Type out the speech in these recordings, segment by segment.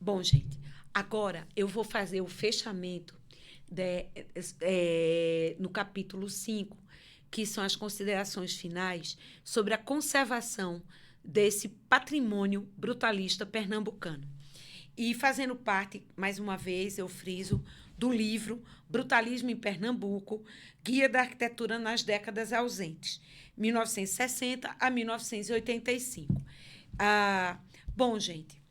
Bom, gente, agora eu vou fazer o fechamento no capítulo 5, que são as considerações finais sobre a conservação desse patrimônio brutalista pernambucano. E fazendo parte, mais uma vez, eu friso, do livro Brutalismo em Pernambuco, Guia da Arquitetura nas Décadas Ausentes, 1960 a 1985. Bom, gente,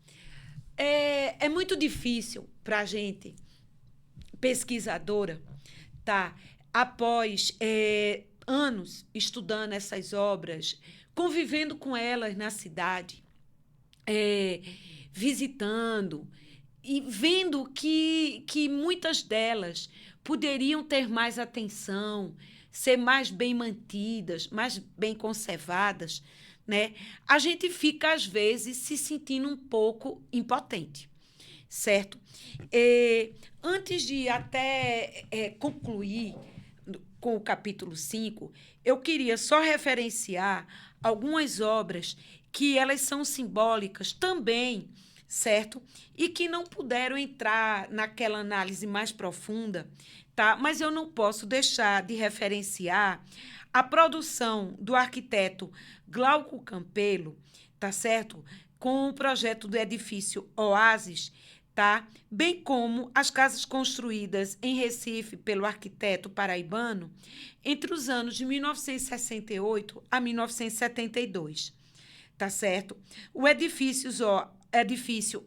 é muito difícil para a gente, pesquisadora, tá? Após anos estudando essas obras, convivendo com elas na cidade, é, visitando e vendo que muitas delas poderiam ter mais atenção, ser mais bem mantidas, mais bem conservadas, né? A gente fica, às vezes, se sentindo um pouco impotente, certo? Antes de até concluir com o capítulo 5, eu queria só referenciar algumas obras que elas são simbólicas também, certo? E que não puderam entrar naquela análise mais profunda, tá? Mas eu não posso deixar de referenciar a produção do arquiteto Glauco Campelo, tá certo? Com o projeto do edifício Oásis, tá? Bem como as casas construídas em Recife pelo arquiteto paraibano entre os anos de 1968 a 1972, tá certo? O edifício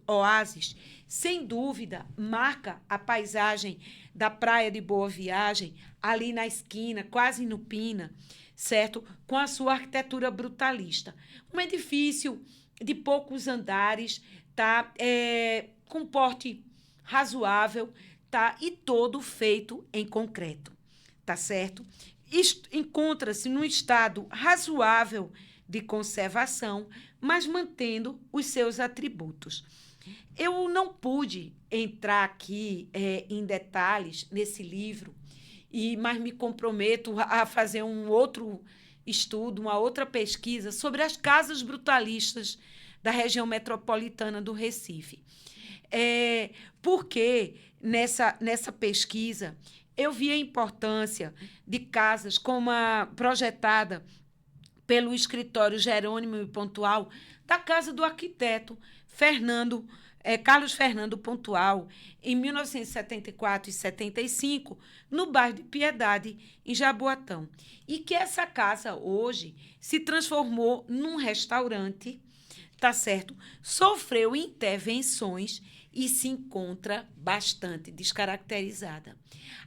Oásis, sem dúvida, marca a paisagem da Praia de Boa Viagem, ali na esquina, quase no Pina, certo? Com a sua arquitetura brutalista. Um edifício de poucos andares, tá? Com porte razoável, tá? E todo feito em concreto, tá certo? Encontra-se num estado razoável de conservação, mas mantendo os seus atributos. Eu não pude entrar aqui em detalhes nesse livro, mas me comprometo a fazer um outro estudo, uma outra pesquisa sobre as casas brutalistas da região metropolitana do Recife. Porque nessa pesquisa eu vi a importância de casas como a projetada pelo escritório Jerônimo e Pontual, da casa do arquiteto Carlos Fernando Pontual, em 1974 e 75, no bairro de Piedade, em Jaboatão. E que essa casa, hoje, se transformou num restaurante, tá certo? Sofreu intervenções e se encontra bastante descaracterizada.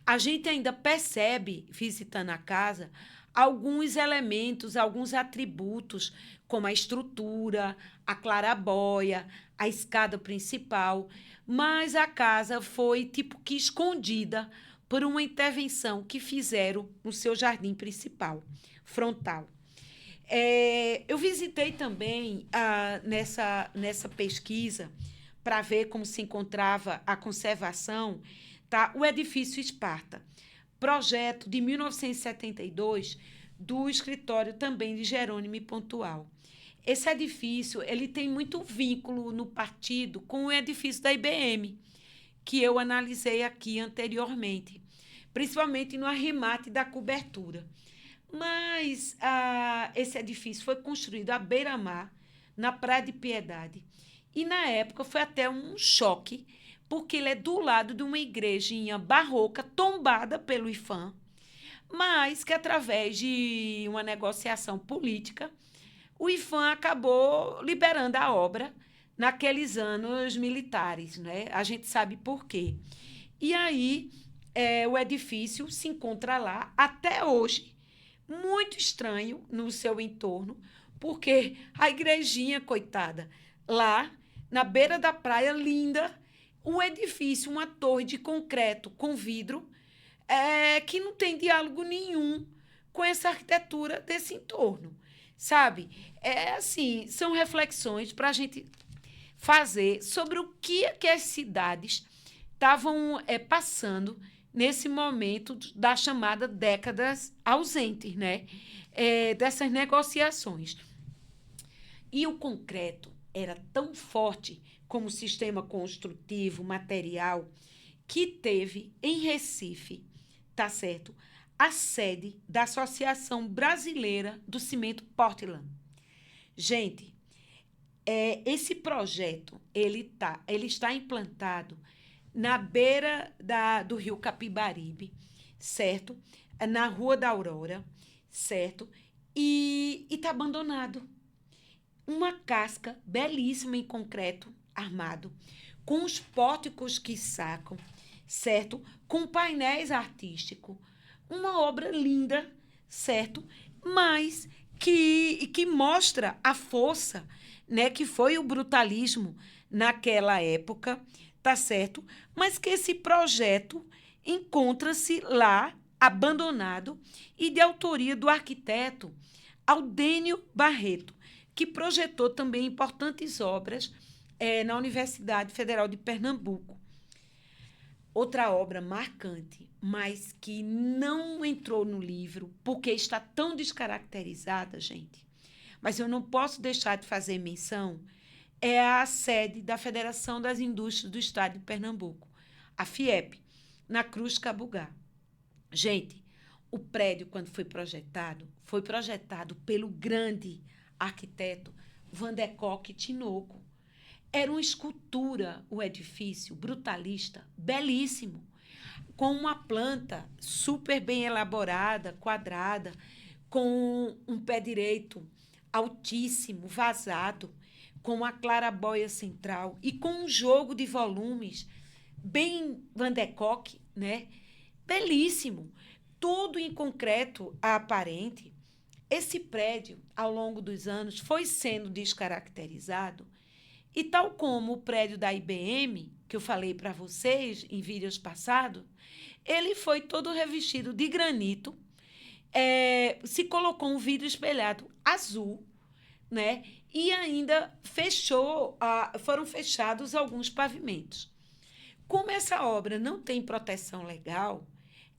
A gente ainda percebe, visitando a casa, alguns elementos, alguns atributos, como a estrutura, a clarabóia, a escada principal, mas a casa foi tipo que escondida por uma intervenção que fizeram no seu jardim principal, frontal. Eu visitei também nessa pesquisa para ver como se encontrava a conservação, tá? O edifício Esparta, projeto de 1972 do escritório também de Jerônimo e Pontual. Esse edifício ele tem muito vínculo no partido com o edifício da IBM, que eu analisei aqui anteriormente, principalmente no arremate da cobertura. Mas esse edifício foi construído à beira-mar, na Praia de Piedade. E, na época, foi até um choque, porque ele é do lado de uma igrejinha barroca tombada pelo IFAM, mas que, através de uma negociação política, o IFAM acabou liberando a obra naqueles anos militares, né? A gente sabe por quê. E aí, o edifício se encontra lá até hoje, muito estranho no seu entorno, porque a igrejinha, coitada, lá na beira da praia, linda, um edifício, uma torre de concreto com vidro, que não tem diálogo nenhum com essa arquitetura desse entorno, sabe? Assim, são reflexões para a gente fazer sobre o que as cidades estavam passando nesse momento da chamada décadas ausentes, né? Dessas negociações. E o concreto era tão forte como sistema construtivo, material, que teve em Recife, tá certo? A sede da Associação Brasileira do Cimento Portland. Gente, esse projeto, ele está implantado na beira do rio Capibaribe, certo? Na Rua da Aurora, certo? E está abandonado. Uma casca belíssima em concreto armado, com os pórticos que sacam, certo? Com painéis artísticos. Uma obra linda, certo? Mas que mostra a força, né, que foi o brutalismo naquela época, tá certo? Mas que esse projeto encontra-se lá abandonado e de autoria do arquiteto Aldênio Barreto, que projetou também importantes obras na Universidade Federal de Pernambuco. Outra obra marcante, mas que não entrou no livro, porque está tão descaracterizada, gente, mas eu não posso deixar de fazer menção, é a sede da Federação das Indústrias do Estado de Pernambuco, a FIEP, na Cruz Cabugá. Gente, o prédio, quando foi projetado pelo grande arquiteto Van der Kolk Tinoco. Era uma escultura, o edifício, brutalista, belíssimo, com uma planta super bem elaborada, quadrada, com um pé direito altíssimo, vazado, com uma clarabóia central e com um jogo de volumes bem Van der Kolk, né? Belíssimo, tudo em concreto aparente. Esse prédio, ao longo dos anos, foi sendo descaracterizado e, tal como o prédio da IBM, que eu falei para vocês em vídeos passados, ele foi todo revestido de granito, se colocou um vidro espelhado azul, né? E ainda foram fechados alguns pavimentos. Como essa obra não tem proteção legal,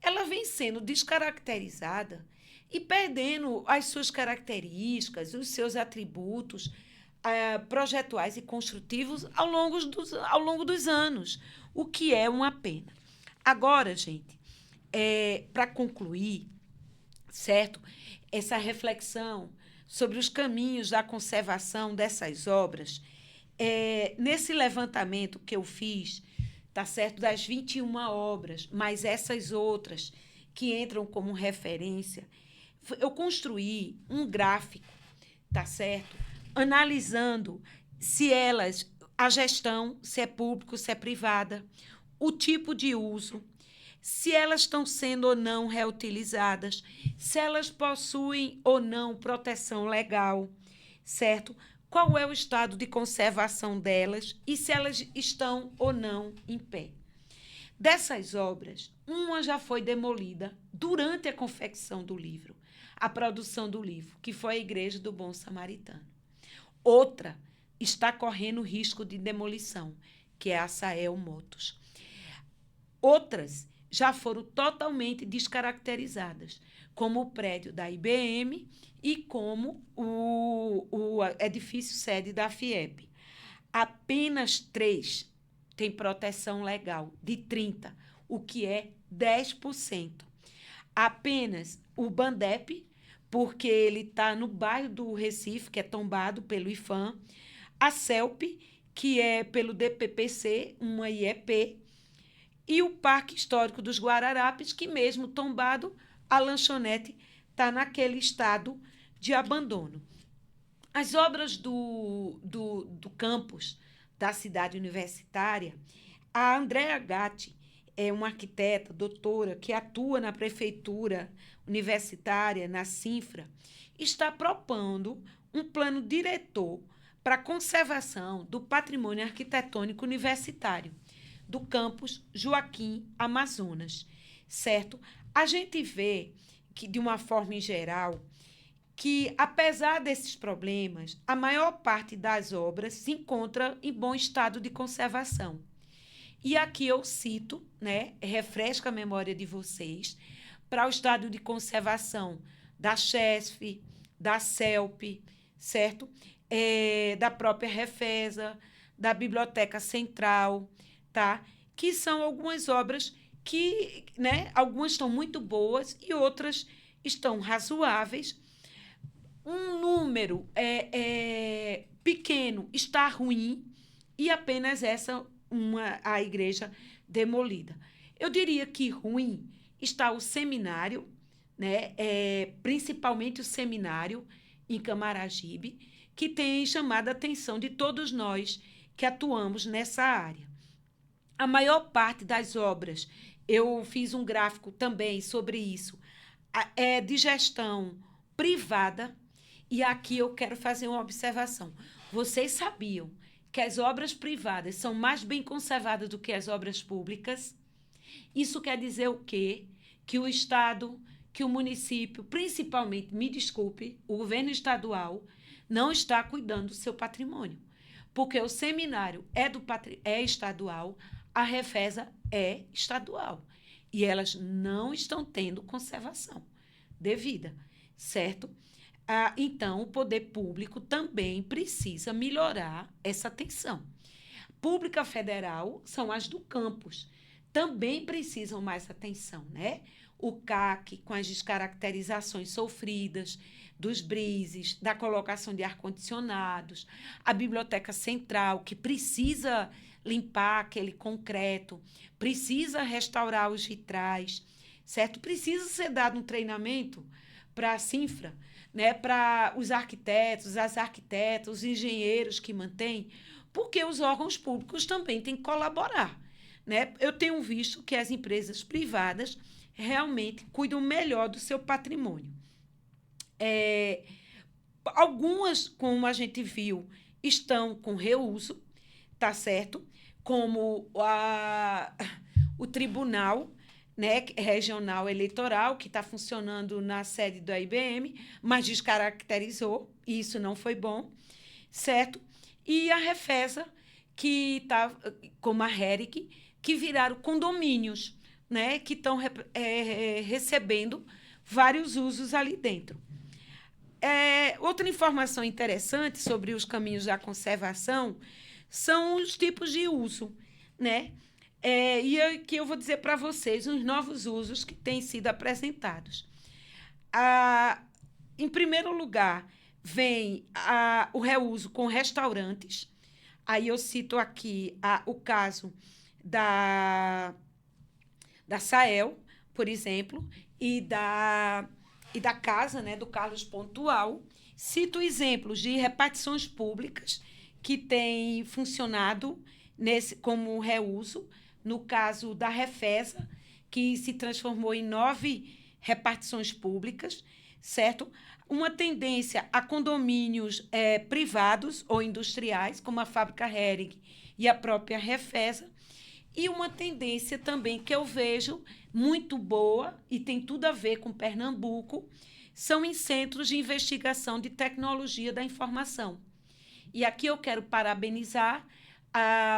ela vem sendo descaracterizada e perdendo as suas características, os seus atributos projetuais e construtivos ao longo dos anos, o que é uma pena. Agora, gente, para concluir, certo? Essa reflexão sobre os caminhos da conservação dessas obras, nesse levantamento que eu fiz, tá certo? Das 21 obras, mais essas outras que entram como referência, eu construí um gráfico, tá certo? Analisando se a gestão, se é público, se é privada, o tipo de uso, se elas estão sendo ou não reutilizadas, se elas possuem ou não proteção legal, certo? Qual é o estado de conservação delas e se elas estão ou não em pé. Dessas obras, uma já foi demolida durante a confecção do livro, a produção do livro, que foi a Igreja do Bom Samaritano. Outra está correndo risco de demolição, que é a Sael Motos. Outras já foram totalmente descaracterizadas, como o prédio da IBM e como o edifício sede da FIEP. Apenas 3 têm proteção legal, de 30, o que é 10%. Apenas o Bandep, porque ele está no bairro do Recife, que é tombado pelo IFAM, a CELP, que é pelo DPPC, uma IEP, e o Parque Histórico dos Guararapes, que mesmo tombado, a lanchonete está naquele estado de abandono. As obras do campus da cidade universitária, a Andréa Gatti é uma arquiteta, doutora, que atua na prefeitura universitária, na CINFRA, está propondo um plano diretor para a conservação do patrimônio arquitetônico universitário do campus Joaquim Amazonas, certo? A gente vê que, de uma forma em geral, que, apesar desses problemas, a maior parte das obras se encontra em bom estado de conservação. E aqui eu cito, né, refresco a memória de vocês, para o estado de conservação da CHESF, da CELP, certo? Da própria Refesa, da Biblioteca Central, tá? Que são algumas obras que, né, algumas estão muito boas e outras estão razoáveis. Um número pequeno está ruim e apenas a igreja demolida. Eu diria que ruim está o seminário, né? Principalmente o seminário em Camaragibe, que tem chamado a atenção de todos nós que atuamos nessa área. A maior parte das obras, eu fiz um gráfico também sobre isso, é de gestão privada, e aqui eu quero fazer uma observação. Vocês sabiam que as obras privadas são mais bem conservadas do que as obras públicas? Isso quer dizer o quê? Que o Estado, que o município, principalmente, me desculpe, o governo estadual, não está cuidando do seu patrimônio. Porque o seminário é estadual, a Refesa é estadual. E elas não estão tendo conservação devida, certo? Então, o poder público também precisa melhorar essa atenção. Pública federal são as do campus, também precisam mais atenção, né? O CAC, com as descaracterizações sofridas, dos brises, da colocação de ar-condicionados, a Biblioteca Central, que precisa limpar aquele concreto, precisa restaurar os vitrais, certo? Precisa ser dado um treinamento para a Sinfra, né? Para os arquitetos, as arquitetas, os engenheiros que mantêm, porque os órgãos públicos também têm que colaborar, né? Eu tenho visto que as empresas privadas realmente cuidam melhor do seu patrimônio. Algumas, como a gente viu, estão com reuso, tá certo? Como o Tribunal, né, Regional Eleitoral, que está funcionando na sede da IBM, mas descaracterizou, e isso não foi bom, certo? E a Refesa, que está, como a Heric, que viraram condomínios, né, que estão recebendo vários usos ali dentro. Outra informação interessante sobre os caminhos da conservação são os tipos de uso, né? E aqui eu vou dizer para vocês os novos usos que têm sido apresentados. Em primeiro lugar, vem o reuso com restaurantes. Aí eu cito aqui o caso da Sael, por exemplo, e da casa, né, do Carlos Pontual. Cito exemplos de repartições públicas que têm funcionado como reuso, no caso da Refesa, que se transformou em 9 repartições públicas, certo? Uma tendência a condomínios privados ou industriais, como a Fábrica Hering e a própria Refesa, e uma tendência também que eu vejo muito boa e tem tudo a ver com Pernambuco, são em centros de investigação de tecnologia da informação. E aqui eu quero parabenizar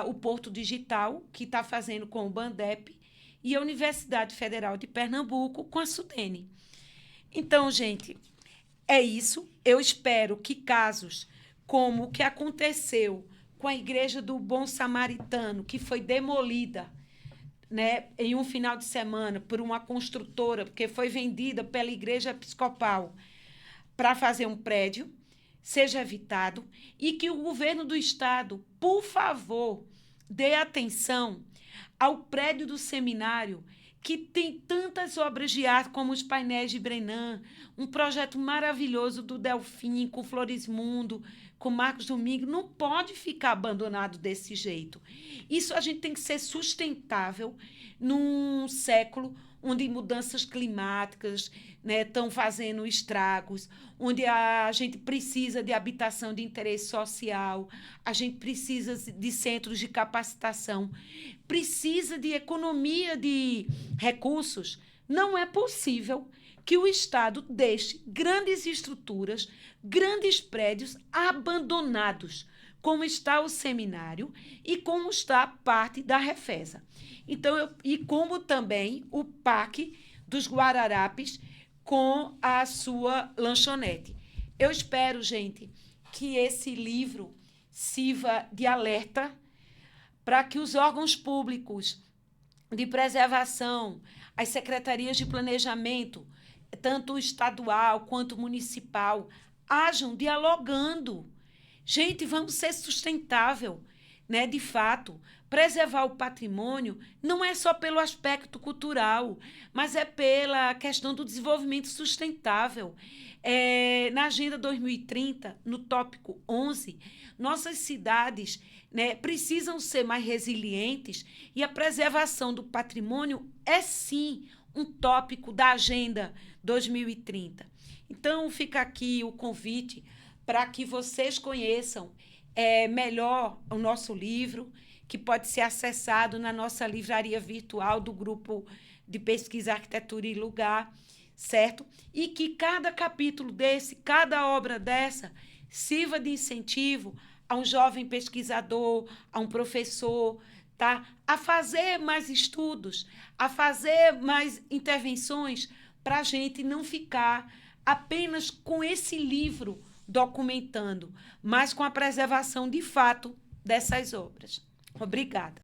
o Porto Digital, que está fazendo com o Bandep, e a Universidade Federal de Pernambuco com a Sudene. Então, gente, é isso. Eu espero que casos como o que aconteceu com a Igreja do Bom Samaritano, que foi demolida, né, em um final de semana por uma construtora, porque foi vendida pela Igreja Episcopal para fazer um prédio, seja evitado, e que o governo do Estado, por favor, dê atenção ao prédio do seminário, que tem tantas obras de arte como os painéis de Brenan, um projeto maravilhoso do Delfim, com Florismundo, com Marcos Domingo, não pode ficar abandonado desse jeito. Isso a gente tem que ser sustentável num século onde mudanças climáticas, né, estão fazendo estragos, onde a gente precisa de habitação de interesse social, a gente precisa de centros de capacitação, precisa de economia de recursos. Não é possível que o Estado deixe grandes estruturas, grandes prédios abandonados, como está o seminário e como está parte da Refesa. Então, e como também o Parque dos Guararapes com a sua lanchonete. Eu espero, gente, que esse livro sirva de alerta para que os órgãos públicos de preservação, as secretarias de planejamento, tanto estadual quanto municipal, hajam dialogando. Gente, vamos ser sustentável, né? De fato, preservar o patrimônio não é só pelo aspecto cultural, mas é pela questão do desenvolvimento sustentável. Na Agenda 2030, no tópico 11, nossas cidades, né, precisam ser mais resilientes e a preservação do patrimônio é, sim, um tópico da Agenda 2030. Então, fica aqui o convite para que vocês conheçam melhor o nosso livro, que pode ser acessado na nossa livraria virtual do Grupo de Pesquisa, Arquitetura e Lugar, certo? E que cada capítulo desse, cada obra dessa, sirva de incentivo a um jovem pesquisador, a um professor, tá? A fazer mais estudos, a fazer mais intervenções, para a gente não ficar apenas com esse livro documentando, mas com a preservação de fato dessas obras. Obrigada.